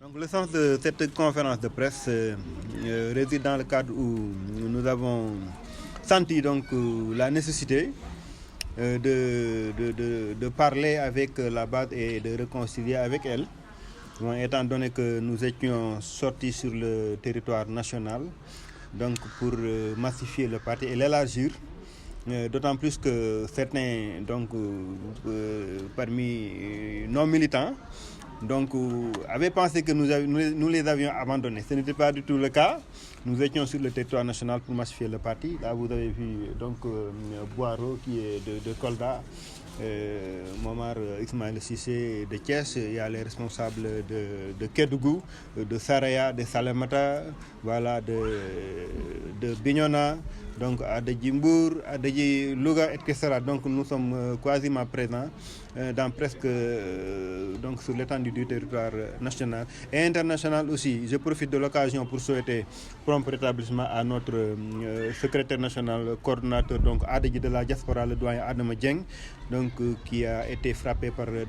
Donc, le sens de cette conférence de presse réside dans le cadre où nous avons senti la nécessité de parler avec la base et de réconcilier avec elle. Bon, étant donné que nous étions sortis sur le territoire national pour massifier le parti et l'élargir, d'autant plus que certains parmi nos militants avaient pensé que nous les avions abandonnés. Ce n'était pas du tout le cas. Nous étions sur le territoire national pour massifier le parti. Là, vous avez vu Boiro qui est de Kolda, Momar Ismaël Sissé de Thiès, il y a les responsables de Kédougou, de Saraya, de Salemata, voilà, de Bignona, donc à de Djimbour, à de Louga, etc. Donc nous sommes quasiment présents dans presque sur l'étendue du territoire national et international aussi. Je profite de l'occasion pour souhaiter prompt rétablissement à notre secrétaire national coordonnateur ADJ de la diaspora, le doyen Adama Dieng, qui a été frappé par la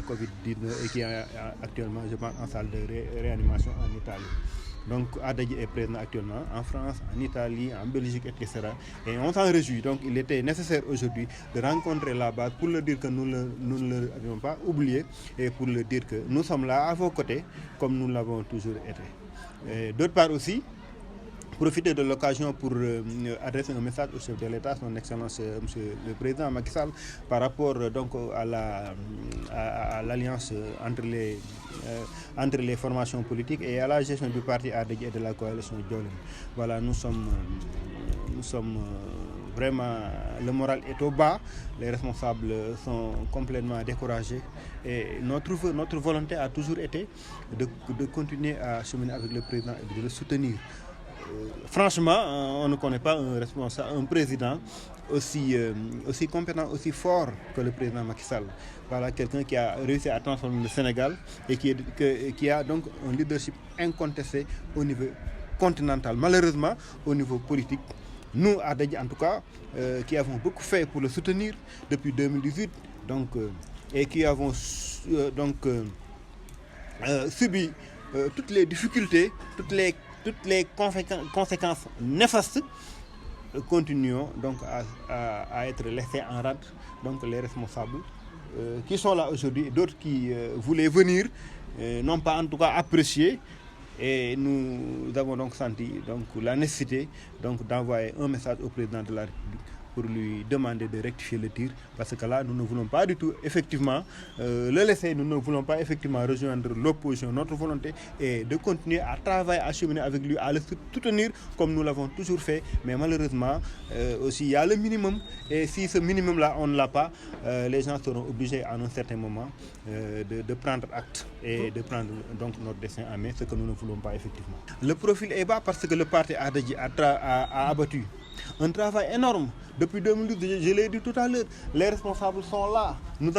Covid-19 et qui est actuellement, je pense, en salle de réanimation en Italie. Donc Adadji est présent actuellement en France, en Italie, en Belgique, etc. Et on s'en réjouit. Donc il était nécessaire aujourd'hui de rencontrer la base pour leur dire que nous ne l'avions pas oublié et pour leur dire que nous sommes là à vos côtés comme nous l'avons toujours été. D'autre part aussi, profiter de l'occasion pour adresser un message au chef de l'État, son Excellence Monsieur le Président Macky Sall, par rapport à l'alliance entre les formations politiques et à la gestion du parti ADJ et de la coalition Diolen. Voilà, nous sommes vraiment, le moral est au bas, les responsables sont complètement découragés et notre volonté a toujours été de continuer à cheminer avec le président et de le soutenir. Franchement, on ne connaît pas un président aussi compétent, aussi fort que le président Macky Sall. Voilà, quelqu'un qui a réussi à transformer le Sénégal et qui a donc un leadership incontesté au niveau continental. Malheureusement, au niveau politique, nous, Adadji en tout cas, qui avons beaucoup fait pour le soutenir depuis 2018, et qui avons subi toutes les difficultés, toutes les conséquences néfastes, continuons donc à être laissés en rade, les responsables qui sont là aujourd'hui, d'autres qui voulaient venir, n'ont pas en tout cas apprécié, et nous avons donc senti la nécessité d'envoyer un message au président de la République pour lui demander de rectifier le tir, parce que là, nous ne voulons pas du tout effectivement le laisser, nous ne voulons pas effectivement rejoindre l'opposition. Notre volonté est de continuer à travailler, à cheminer avec lui, à le soutenir comme nous l'avons toujours fait, mais malheureusement, aussi il y a le minimum, et si ce minimum-là, on ne l'a pas, les gens seront obligés à un certain moment de prendre acte et de prendre notre destin en main, ce que nous ne voulons pas effectivement. Le profil est bas parce que le parti Adadji a abattu un travail énorme. Depuis 2012, je l'ai dit tout à l'heure, les responsables sont là. Nous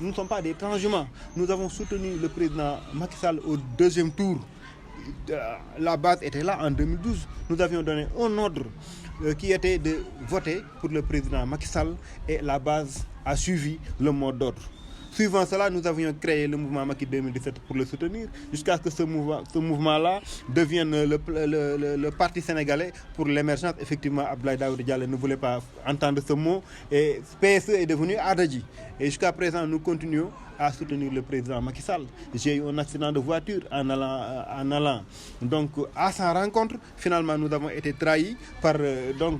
ne sommes pas des transhumants. Nous avons soutenu le président Macky Sall au deuxième tour. La base était là en 2012. Nous avions donné un ordre qui était de voter pour le président Macky Sall et la base a suivi le mot d'ordre. Suivant cela, nous avions créé le mouvement Macky 2017 pour le soutenir, jusqu'à ce que ce mouvement-là devienne le parti sénégalais pour l'émergence. Effectivement, Abdoulaye Daouda Diallo ne voulait pas entendre ce mot, et PSE est devenu Adadji. Et jusqu'à présent, nous continuons à soutenir le président Macky Sall. J'ai eu un accident de voiture en allant à sa rencontre. Finalement, nous avons été trahis par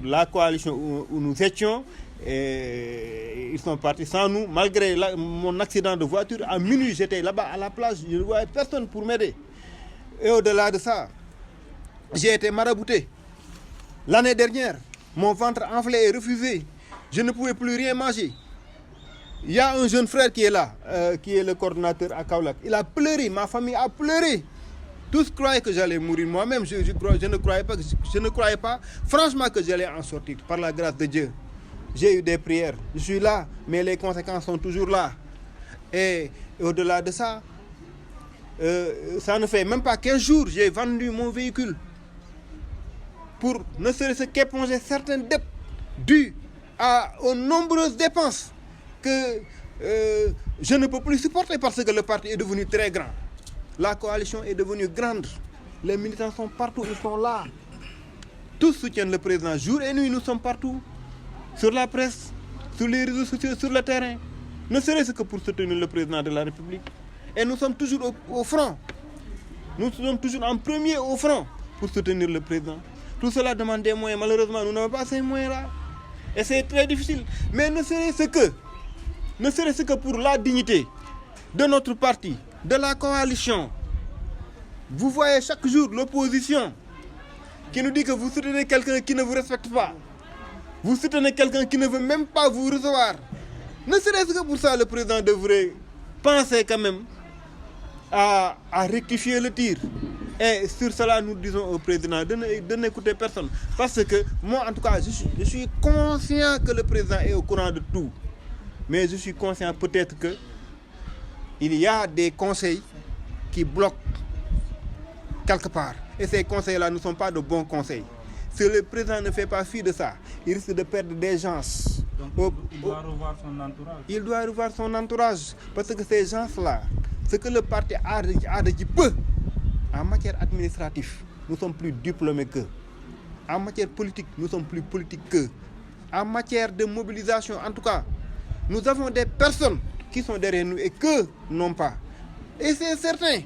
la coalition où nous étions. Et ils sont partis sans nous. Malgré mon accident de voiture, à minuit, j'étais là-bas à la plage, je ne voyais personne pour m'aider. Et au-delà de ça, j'ai été marabouté. L'année dernière, mon ventre enflé et refusé. Je ne pouvais plus rien manger. Il y a un jeune frère qui est là, qui est le coordonnateur à Kaolack. Il a pleuré, ma famille a pleuré. Tous croyaient que j'allais mourir. Moi-même, je ne croyais pas, franchement, que j'allais en sortir, par la grâce de Dieu. J'ai eu des prières, je suis là, mais les conséquences sont toujours là. Et au-delà de ça, ça ne fait même pas 15 jours, j'ai vendu mon véhicule pour ne serait-ce qu'éponger certaines dettes dues aux nombreuses dépenses que je ne peux plus supporter parce que le parti est devenu très grand. La coalition est devenue grande. Les militants sont partout, ils sont là. Tous soutiennent le président. Jour et nuit, nous sommes partout. Sur la presse, sur les réseaux sociaux, sur le terrain. Ne serait-ce que pour soutenir le président de la République. Et nous sommes toujours au front. Nous sommes toujours en premier au front pour soutenir le président. Tout cela demande des moyens. Malheureusement, nous n'avons pas ces moyens-là. Et c'est très difficile. Mais ne serait-ce que pour la dignité de notre parti, de la coalition. Vous voyez chaque jour l'opposition qui nous dit que vous soutenez quelqu'un qui ne vous respecte pas. Vous soutenez quelqu'un qui ne veut même pas vous recevoir. Ne serait-ce que pour ça, le président devrait penser quand même à rectifier le tir. Et sur cela, nous disons au président de n'écouter personne. Parce que moi, en tout cas, je suis conscient que le président est au courant de tout. Mais je suis conscient peut-être que il y a des conseils qui bloquent quelque part. Et ces conseils-là ne sont pas de bons conseils. Si le président ne fait pas fi de ça, il risque de perdre des gens. Donc, il doit revoir son entourage. Il doit revoir son entourage. Parce que ces gens-là, ce que le parti a dit peu, en matière administrative, nous sommes plus diplômés qu'eux. En matière politique, nous sommes plus politiques qu'eux. En matière de mobilisation, en tout cas, nous avons des personnes qui sont derrière nous et qu'eux n'ont pas. Et c'est certain.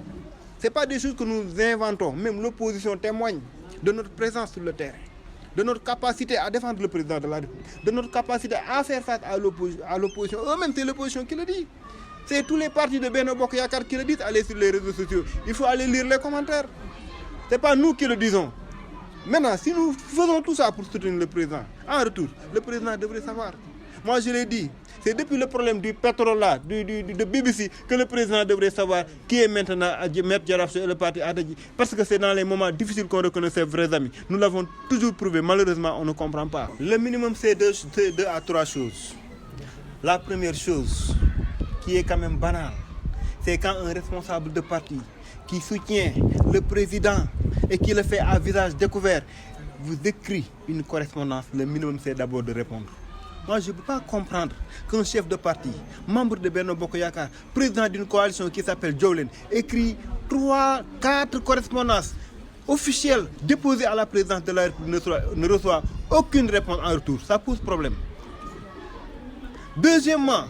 Ce n'est pas des choses que nous inventons. Même l'opposition témoigne de notre présence sur le terrain, de notre capacité à défendre le président de la République, de notre capacité à faire face à l'opposition. Eux-mêmes, c'est l'opposition qui le dit. C'est tous les partis de Benno Bokk Yakaar qui le disent. Allez sur les réseaux sociaux. Il faut aller lire les commentaires. Ce n'est pas nous qui le disons. Maintenant, si nous faisons tout ça pour soutenir le président, en retour, le président devrait savoir. Moi, je l'ai dit, c'est depuis le problème du pétrole là, de BBC, que le président devrait savoir qui est maintenant Maître Diaraf et le parti Adadji. Parce que c'est dans les moments difficiles qu'on reconnaît ses vrais amis. Nous l'avons toujours prouvé. Malheureusement, on ne comprend pas. Le minimum, c'est deux à trois choses. La première chose, qui est quand même banale, c'est quand un responsable de parti qui soutient le président et qui le fait à visage découvert vous écrit une correspondance, le minimum, c'est d'abord de répondre. Moi, je ne peux pas comprendre qu'un chef de parti, membre de Benno Bokk Yakaar, président d'une coalition qui s'appelle Diawlène, écrit 3-4 correspondances officielles déposées à la présidence de la République, ne reçoit aucune réponse en retour. Ça pose problème. Deuxièmement,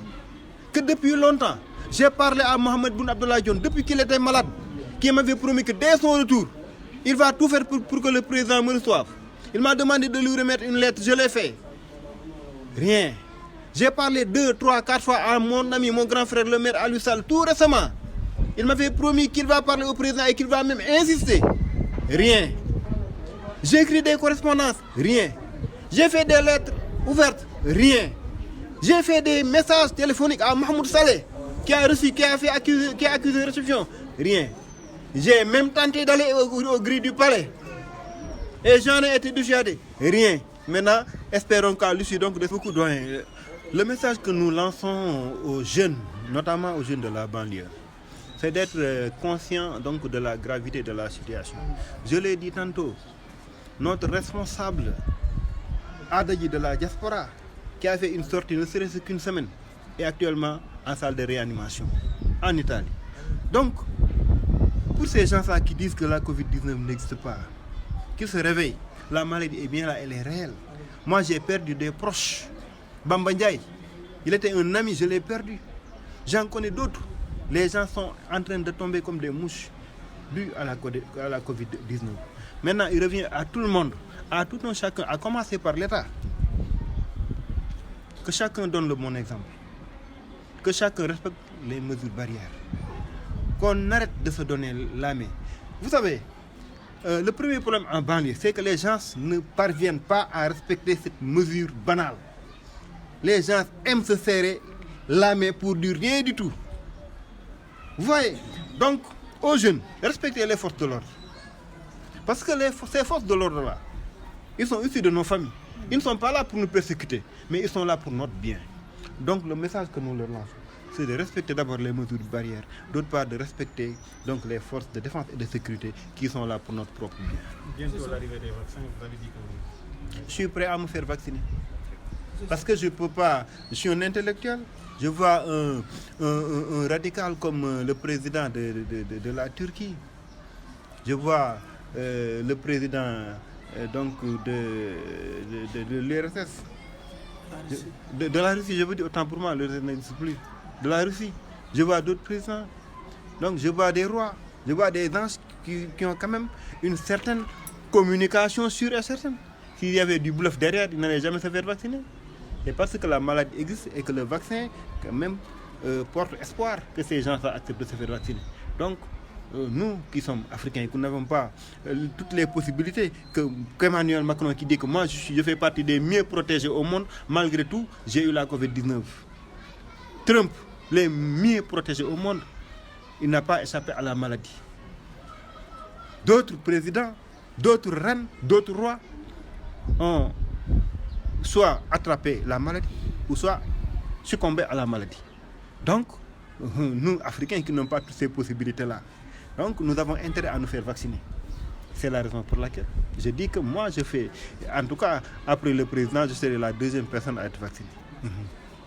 que depuis longtemps, j'ai parlé à Mohamed Boun Abdallah Dionne, depuis qu'il était malade, qui m'avait promis que dès son retour, il va tout faire pour que le président me reçoive. Il m'a demandé de lui remettre une lettre, je l'ai fait. Rien. J'ai parlé 2, 3, 4 fois à mon ami, mon grand frère, le maire Aliou Sall, tout récemment. Il m'avait promis qu'il va parler au président et qu'il va même insister. Rien. J'ai écrit des correspondances. Rien. J'ai fait des lettres ouvertes. Rien. J'ai fait des messages téléphoniques à Mahmoud Saleh, qui a reçu, qui a accusé de réception. Rien. J'ai même tenté d'aller au gris du palais. Et j'en ai été dissuadé. Rien. Maintenant, espérons qu'à l'issue donc de beaucoup de... Le message que nous lançons aux jeunes, notamment aux jeunes de la banlieue, c'est d'être conscient donc de la gravité de la situation. Je l'ai dit tantôt, notre responsable Adadji de la diaspora, qui a fait une sortie ne serait-ce qu'une semaine, est actuellement en salle de réanimation en Italie. Donc, pour ces gens-là qui disent que la Covid-19 n'existe pas, qu'ils se réveillent, la maladie est bien là, elle est réelle. Moi, j'ai perdu des proches. Bamba Ndiaye, il était un ami, je l'ai perdu. J'en connais d'autres. Les gens sont en train de tomber comme des mouches dues à la Covid-19. Maintenant, il revient à tout le monde, à tout un chacun, à commencer par l'État. Que chacun donne le bon exemple. Que chacun respecte les mesures barrières. Qu'on arrête de se donner la main. Vous savez, le premier problème en banlieue, c'est que les gens ne parviennent pas à respecter cette mesure banale. Les gens aiment se serrer la main pour du rien du tout. Vous voyez? Donc, aux jeunes, respectez les forces de l'ordre. Parce que ces forces de l'ordre-là, ils sont issus de nos familles. Ils ne sont pas là pour nous persécuter, mais ils sont là pour notre bien. Donc, le message que nous leur lançons, c'est de respecter d'abord les mesures barrières, d'autre part de respecter donc les forces de défense et de sécurité qui sont là pour notre propre bien. Bientôt l'arrivée des vaccins, vous avez dit que je suis prêt à me faire vacciner. Parce que je peux pas, je suis un intellectuel, Je vois un radical comme le président de la Turquie. Je vois le président donc de l'URSS. De la Russie, je veux dire, autant pour moi, l'URSS n'existe plus. De la Russie, je vois d'autres présidents. Donc je vois des rois, je vois des anges qui ont quand même une certaine communication sûre et certaine. S'il y avait du bluff derrière, ils n'allaient jamais se faire vacciner. C'est parce que la maladie existe et que le vaccin quand même porte espoir que ces gens acceptent de se faire vacciner. Donc nous qui sommes africains, qui n'avons pas toutes les possibilités, qu'Emmanuel Macron qui dit que moi je fais partie des mieux protégés au monde, malgré tout, j'ai eu la Covid-19. Trump, les mieux protégés au monde, il n'a pas échappé à la maladie. D'autres présidents, d'autres reines, d'autres rois ont soit attrapé la maladie ou soit succombé à la maladie. Donc, nous, Africains qui n'ont pas toutes ces possibilités-là, donc nous avons intérêt à nous faire vacciner. C'est la raison pour laquelle je dis que moi je fais, en tout cas après le président, je serai la deuxième personne à être vaccinée.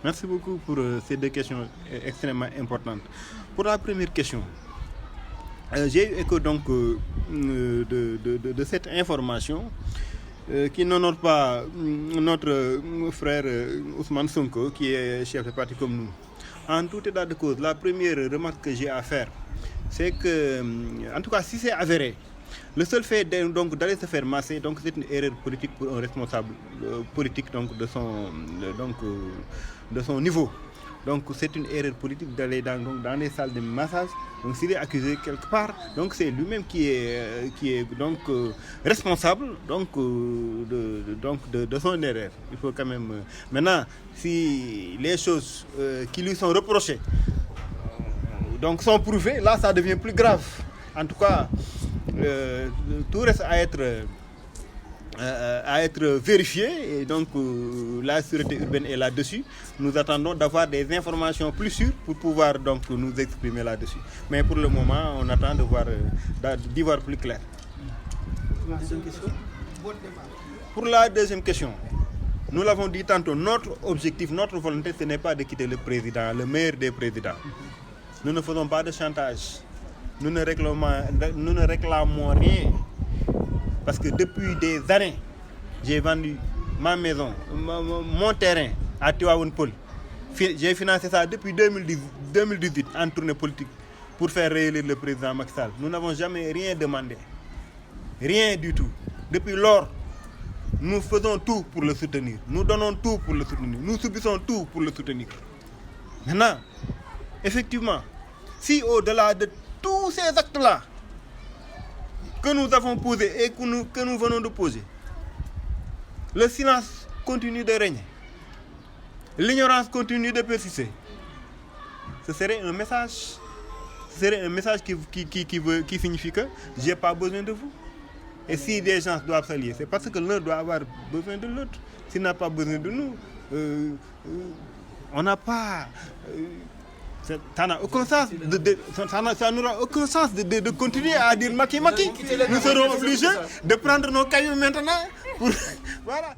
Merci beaucoup pour ces deux questions extrêmement importantes. Pour la première question, j'ai eu écho donc de cette information qui n'honore pas notre frère Ousmane Sonko, qui est chef de parti comme nous. En tout état de cause, la première remarque que j'ai à faire, c'est que, en tout cas, si c'est avéré, le seul fait d'aller se faire masser, donc c'est une erreur politique pour un responsable politique donc de son niveau. Donc c'est une erreur politique d'aller dans les salles de massage. Donc s'il est accusé quelque part, donc c'est lui-même qui est donc responsable de son erreur. Il faut quand même. Maintenant, si les choses qui lui sont reprochées donc sont prouvées, là ça devient plus grave. En tout cas, tout reste à être vérifié et donc la sûreté urbaine est là-dessus. Nous attendons d'avoir des informations plus sûres pour pouvoir donc nous exprimer là-dessus. Mais pour le moment, on attend d'y voir plus clair. Pour la deuxième question, nous l'avons dit tantôt, notre objectif, notre volonté, ce n'est pas de quitter le président, le meilleur des présidents. Nous ne faisons pas de chantage. Nous ne réclamons rien. Parce que depuis des années, j'ai vendu ma maison, mon terrain à Tivaouane Peulh. J'ai financé ça depuis 2018 en tournée politique pour faire réélire le président Macky Sall. Nous n'avons jamais rien demandé. Rien du tout. Depuis lors, nous faisons tout pour le soutenir. Nous donnons tout pour le soutenir. Nous subissons tout pour le soutenir. Maintenant, effectivement, si au-delà de tous ces actes-là, que nous avons posé et que nous venons de poser, le silence continue de régner, l'ignorance continue de persister, ce serait un message qui signifie que je n'ai pas besoin de vous. Et si des gens doivent s'allier, c'est parce que l'un doit avoir besoin de l'autre. S'il n'a pas besoin de nous, on n'a pas... ça n'a aucun sens ça n'aura aucun sens de continuer à dire Macky. Nous serons obligés de prendre nos cailloux maintenant pour... Voilà.